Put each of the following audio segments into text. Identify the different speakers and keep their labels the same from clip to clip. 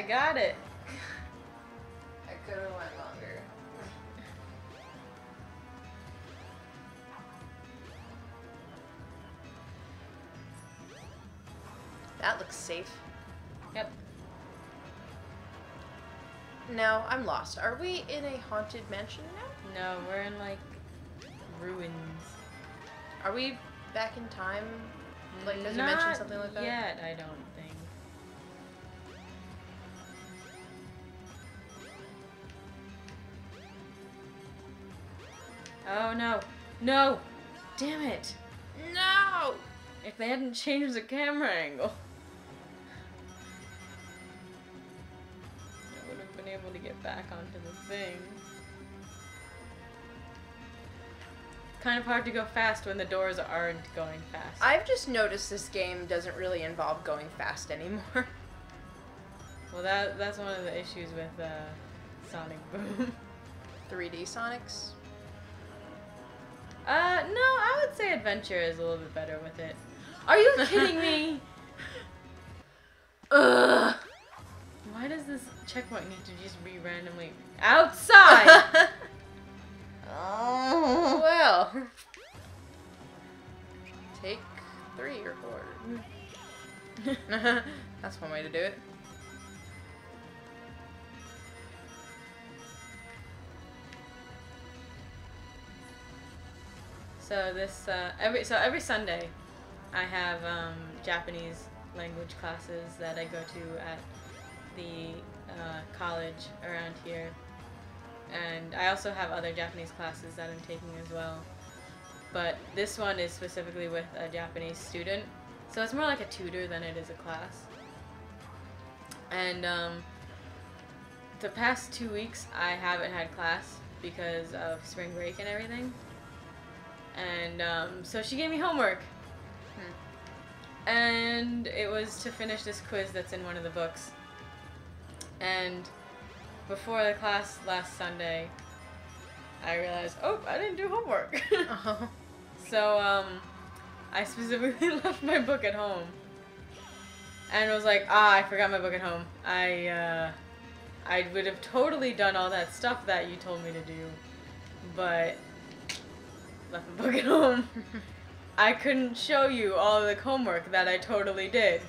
Speaker 1: I got it.
Speaker 2: I could have went longer. That looks safe.
Speaker 1: Yep.
Speaker 2: Now, I'm lost. Are we in a haunted mansion now?
Speaker 1: No, we're in like ruins.
Speaker 2: Are we back in time? Like, does it mention something like that?
Speaker 1: Not yet, I don't think. Oh no. No! Damn it!
Speaker 2: No!
Speaker 1: If they hadn't changed the camera angle, I would have been able to get back onto the thing. Kind of hard to go fast when the doors aren't going fast.
Speaker 2: I've just noticed this game doesn't really involve going fast anymore.
Speaker 1: Well, that's one of the issues with Sonic Boom.
Speaker 2: 3D Sonics?
Speaker 1: No, I would say Adventure is a little bit better with it. Are you kidding me?
Speaker 2: Ugh.
Speaker 1: Why does this checkpoint need to just be randomly outside?
Speaker 2: Oh, well. Take 3 or 4. That's one way to do it.
Speaker 1: So this every Sunday, I have Japanese language classes that I go to at the college around here, and I also have other Japanese classes that I'm taking as well. But this one is specifically with a Japanese student, so it's more like a tutor than it is a class. And the past 2 weeks I haven't had class because of spring break and everything. And so she gave me homework. And it was to finish this quiz that's in one of the books. And before the class last Sunday, I realized, oh, I didn't do homework.
Speaker 2: Oh.
Speaker 1: So I specifically left my book at home. And was like, I forgot my book at home. I would have totally done all that stuff that you told me to do, but left the book at home. I couldn't show you all the homework that I totally did.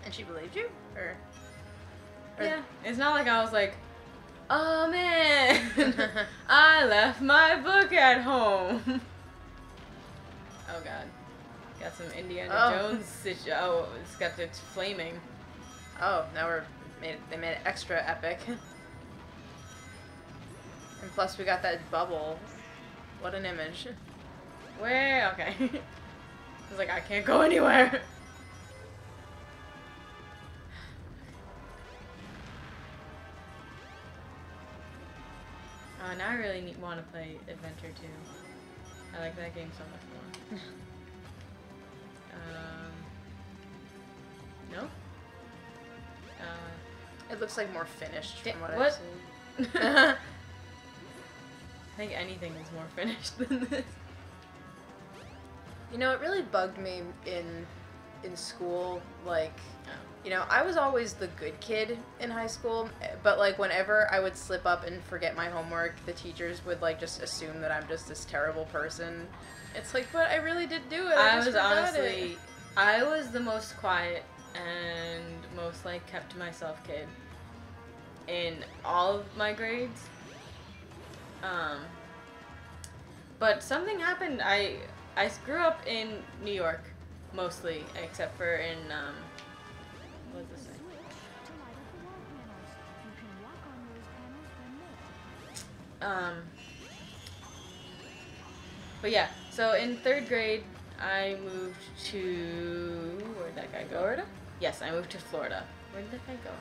Speaker 2: And she believed you? Or
Speaker 1: Yeah, it's not like I was like, oh man, I left my book at home. Oh god. Got some Indiana Jones situ- oh, it's flaming.
Speaker 2: Oh, now they made it extra epic. And plus we got that bubble. What an image.
Speaker 1: Where? Okay. I was like, I can't go anywhere. Oh, now I really want to play Adventure 2. I like that game so much more. No?
Speaker 2: It looks like more finished from what I've
Speaker 1: what?
Speaker 2: seen.
Speaker 1: I think anything is more finished than this.
Speaker 2: You know, it really bugged me in school, like,
Speaker 1: Oh.
Speaker 2: you know, I was always the good kid in high school, but like whenever I would slip up and forget my homework, the teachers would like just assume that I'm just this terrible person. It's like, but I really did do it. I
Speaker 1: was the most quiet and most like kept to myself kid in all of my grades. But something happened. I grew up in New York, mostly, except for in what does this say? But yeah, so in 3rd grade, I moved to, where'd that guy go? Florida? Yes, I moved to Florida. Where did that guy go?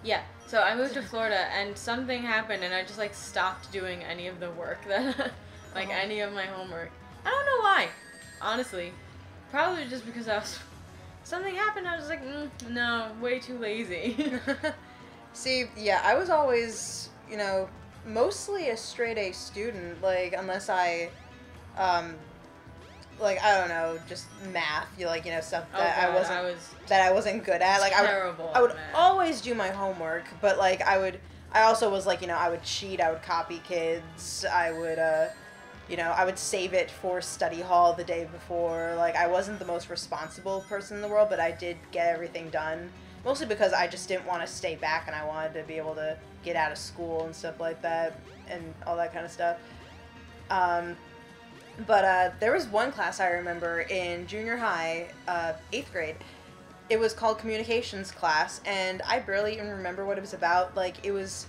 Speaker 1: Yeah, so I moved to Florida and something happened and I just like stopped doing any of the work that, like any of my homework. I don't know why, honestly. Probably just because something happened, I was like, no, way too lazy.
Speaker 2: See, yeah, I was always, you know, mostly a straight A student, like, unless I, like, I don't know, just math, stuff that I wasn't good at. Like,
Speaker 1: terrible
Speaker 2: I would
Speaker 1: at math.
Speaker 2: always do my homework, but, like, I also was, like, I would cheat, I would copy kids, I would save it for study hall the day before. Like, I wasn't the most responsible person in the world, but I did get everything done. Mostly because I just didn't want to stay back and I wanted to be able to get out of school and stuff like that and all that kind of stuff. But there was one class I remember in junior high, 8th grade. It was called communications class, and I barely even remember what it was about. Like, it was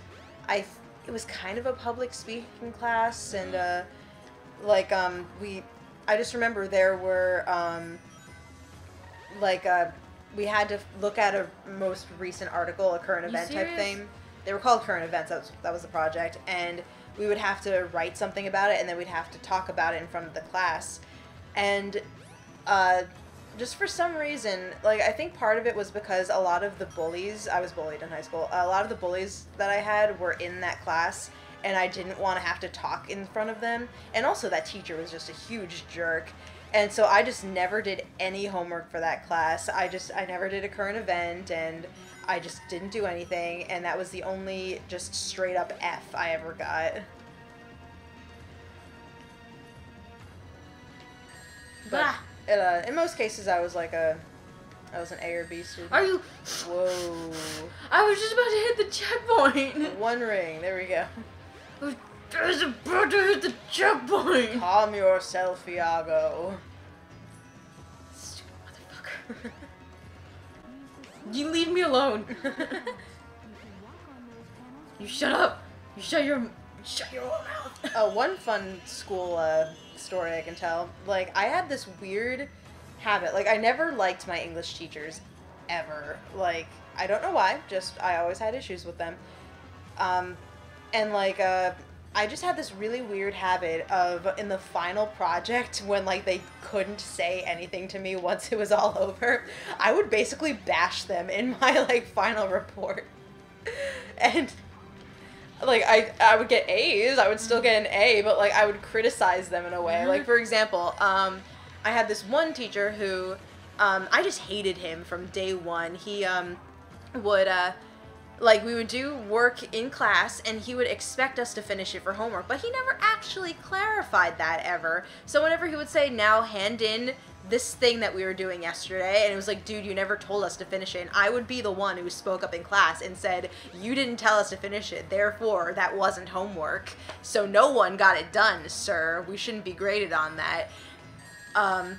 Speaker 2: kind of a public speaking class, and I just remember there were we had to look at a most recent article, a current event type thing. They were called current events. That was the project, and we would have to write something about it, and then we'd have to talk about it in front of the class. And just for some reason, like, I think part of it was because a lot of the bullies, I was bullied in high school, a lot of the bullies that I had were in that class, and I didn't want to have to talk in front of them. And also that teacher was just a huge jerk. And so I just never did any homework for that class. I never did a current event, and I just didn't do anything, and that was the only just straight up F I ever got. But in most cases I was an A or B student.
Speaker 1: Are you?
Speaker 2: Whoa.
Speaker 1: I was just about to hit the checkpoint.
Speaker 2: One ring, there we go.
Speaker 1: I was about to hit the checkpoint.
Speaker 2: Calm yourself, Iago.
Speaker 1: Stupid motherfucker. You leave me alone. You shut up. You shut your mouth.
Speaker 2: One fun school story I can tell. Like, I had this weird habit. Like, I never liked my English teachers, ever. Like, I don't know why. Just, I always had issues with them. And, like, I just had this really weird habit of, in the final project, when, like, they couldn't say anything to me once it was all over, I would basically bash them in my, like, final report. And, like, I would get A's, I would still get an A, but, like, I would criticize them in a way. Like, for example, I had this one teacher who, I just hated him from day one. He, would, like, we would do work in class, and he would expect us to finish it for homework, but he never actually clarified that ever. So whenever he would say, now hand in this thing that we were doing yesterday, and it was like, dude, you never told us to finish it, and I would be the one who spoke up in class and said, you didn't tell us to finish it, therefore that wasn't homework, so no one got it done, sir. We shouldn't be graded on that. Are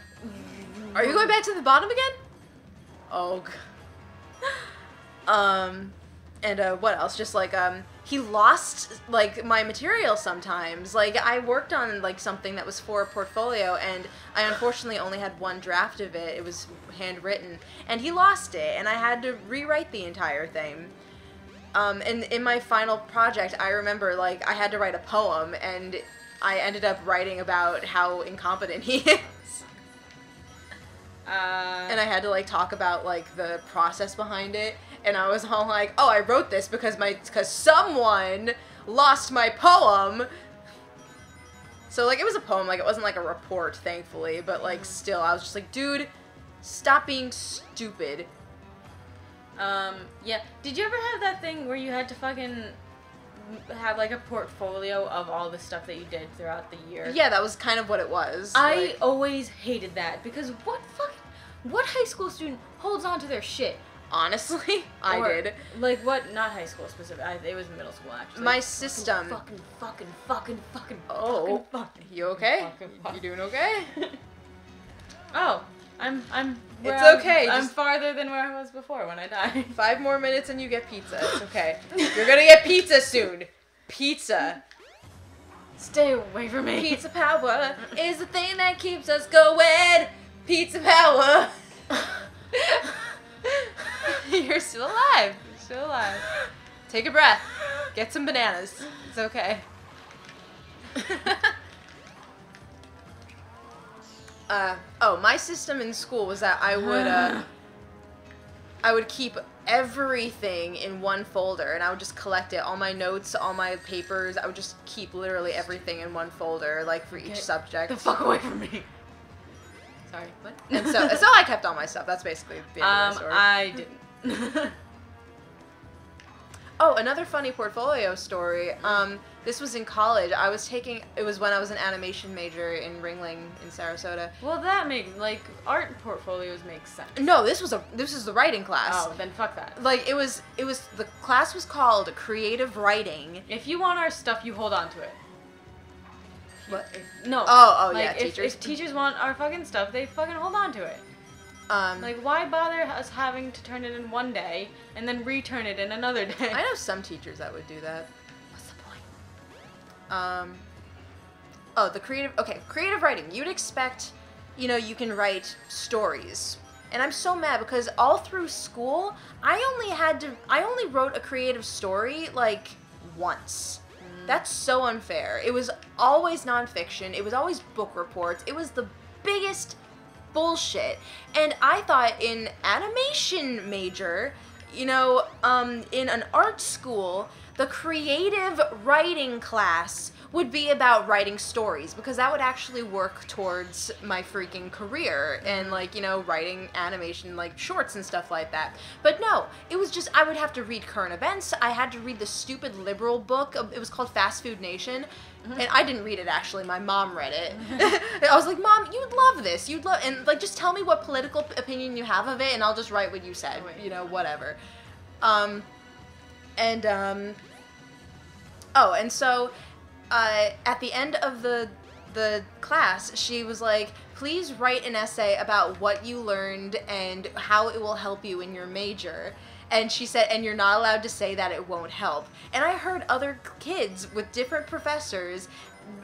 Speaker 2: you going back to the bottom again? Oh, and what else? Just, like, he lost, like, my material sometimes. Like, I worked on, like, something that was for a portfolio, and I unfortunately only had one draft of it. It was handwritten, and he lost it, and I had to rewrite the entire thing. And in my final project, I remember, like, I had to write a poem, and I ended up writing about how incompetent he is. And I had to, like, talk about, like, the process behind it. And I was all like, oh, I wrote this because someone lost my poem. So, like, it was a poem. Like, it wasn't, like, a report, thankfully. But, like, still, I was just like, dude, stop being stupid.
Speaker 1: Yeah. Did you ever have that thing where you had to fucking have, like, a portfolio of all the stuff that you did throughout the year?
Speaker 2: Yeah, that was kind of what it was.
Speaker 1: I always hated that, because what high school student holds on to their shit?
Speaker 2: Honestly, I did.
Speaker 1: Like, what? Not high school specific. It was middle school, actually.
Speaker 2: My system.
Speaker 1: Fucking.
Speaker 2: Oh, you okay? You doing okay?
Speaker 1: Oh, I'm.
Speaker 2: It's okay.
Speaker 1: I'm farther than where I was before when I died.
Speaker 2: 5 more minutes and you get pizza. It's okay. You're gonna get pizza soon. Pizza.
Speaker 1: Stay away from me.
Speaker 2: Pizza power is the thing that keeps us going. Pizza power. You're still alive. You're still alive. Take a breath. Get some bananas. It's okay. My system in school was that I I would keep everything in one folder, and I would just collect it. All my notes, all my papers, I would just keep literally everything in one folder, like, for each subject.
Speaker 1: Get the fuck away from me. Sorry, what?
Speaker 2: And so I kept all my stuff. That's basically the end of the story.
Speaker 1: I didn't.
Speaker 2: Oh, another funny portfolio story. This was in college. It was when I was an animation major in Ringling in Sarasota.
Speaker 1: Well, that makes, like, art portfolios make sense.
Speaker 2: No, this was the writing class.
Speaker 1: Oh, then fuck that.
Speaker 2: Like, the class was called Creative Writing.
Speaker 1: If you want our stuff, you hold on to it.
Speaker 2: What?
Speaker 1: No.
Speaker 2: Oh,
Speaker 1: like,
Speaker 2: yeah,
Speaker 1: if,
Speaker 2: teachers.
Speaker 1: If teachers want our fucking stuff, they fucking hold on to it. Like, why bother us having to turn it in one day and then return it in another day?
Speaker 2: I know some teachers that would do that.
Speaker 1: What's the point?
Speaker 2: Oh, creative writing. You'd expect, you can write stories. And I'm so mad because all through school, I only wrote a creative story, like, once. That's so unfair. It was always nonfiction. It was always book reports. It was the biggest bullshit. And I thought in animation major, in an art school, the creative writing class would be about writing stories, because that would actually work towards my freaking career and, like, writing animation, like, shorts and stuff like that. But no, it was just, I would have to read current events. I had to read the stupid liberal book. It was called Fast Food Nation. And I didn't read it, actually. My mom read it. I was like, Mom, you'd love this. And, like, just tell me what political opinion you have of it, and I'll just write what you said. Whatever. And so at the end of the class, she was like, please write an essay about what you learned and how it will help you in your major. And she said, and you're not allowed to say that it won't help. And I heard other kids with different professors,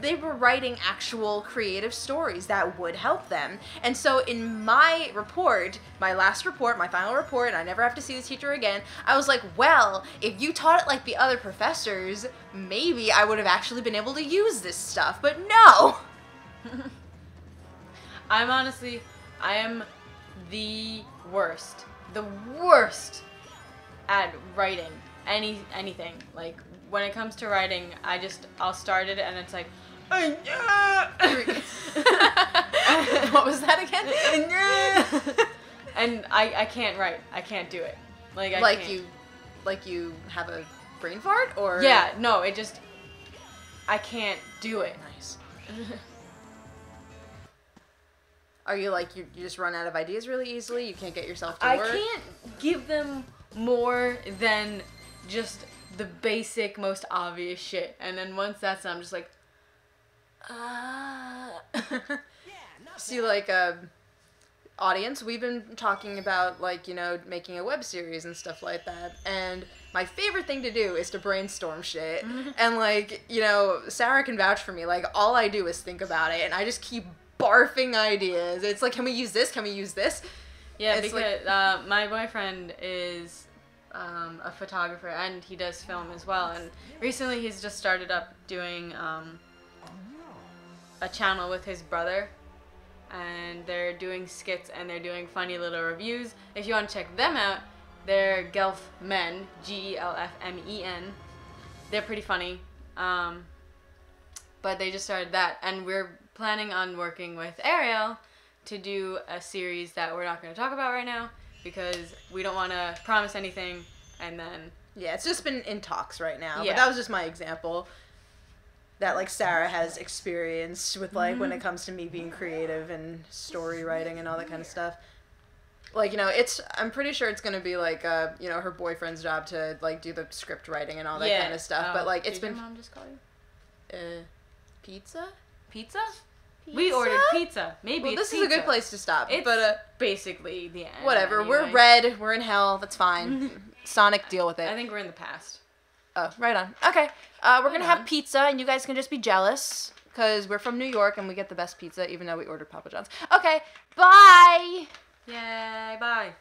Speaker 2: they were writing actual creative stories that would help them. And so in my report, my last report, my final report, and I never have to see this teacher again, I was like, well, if you taught it like the other professors, maybe I would have actually been able to use this stuff. But no!
Speaker 1: I am the worst. The worst at writing anything. Like, when it comes to writing, I'll start it and it's like,
Speaker 2: what was that again?
Speaker 1: And I can't write. I can't do it. Like
Speaker 2: you have a brain fart, or?
Speaker 1: Yeah, no, I can't do it.
Speaker 2: Nice. Are you like, you just run out of ideas really easily? You can't get yourself to work?
Speaker 1: I can't give them more than just the basic, most obvious shit. And then once that's done, I'm just like,
Speaker 2: See, like, audience, we've been talking about, like, making a web series and stuff like that. And my favorite thing to do is to brainstorm shit. And, like, Sarah can vouch for me. Like, all I do is think about it, and I just keep barfing ideas. It's like, can we use this? Can we use this?
Speaker 1: yeah,
Speaker 2: It's
Speaker 1: because my boyfriend is a photographer, and he does film as well. And recently he's just started up doing a channel with his brother, and they're doing skits and they're doing funny little reviews. If you want to check them out, they're Gelfmen, Gelfmen. They're pretty funny, but they just started that, and we're planning on working with Ariel to do a series that we're not going to talk about right now because we don't want to promise anything. And then
Speaker 2: yeah, it's just been in talks right now.
Speaker 1: Yeah.
Speaker 2: But that was just my example that, like, Sarah has experienced with, like, when it comes to me being creative and story writing and all that kind of stuff. Like, I'm pretty sure it's going to be, like, her boyfriend's job to, like, do the script writing and all that kind of stuff. But, like, it's
Speaker 1: did
Speaker 2: been...
Speaker 1: your mom just call you?
Speaker 2: Pizza?
Speaker 1: Pizza? We ordered pizza. Maybe
Speaker 2: Well,
Speaker 1: it's
Speaker 2: this is
Speaker 1: pizza.
Speaker 2: a good place to stop.
Speaker 1: It's
Speaker 2: but,
Speaker 1: basically the end.
Speaker 2: whatever.
Speaker 1: Anyway.
Speaker 2: We're red. We're in hell. That's fine. Sonic, deal with it.
Speaker 1: I think we're in the past.
Speaker 2: Oh, right on. Okay. We're going to
Speaker 1: on.
Speaker 2: have pizza, and you guys can just be jealous, because we're from New York, and we get the best pizza, even though we ordered Papa John's. Okay. Bye!
Speaker 1: Yay, bye.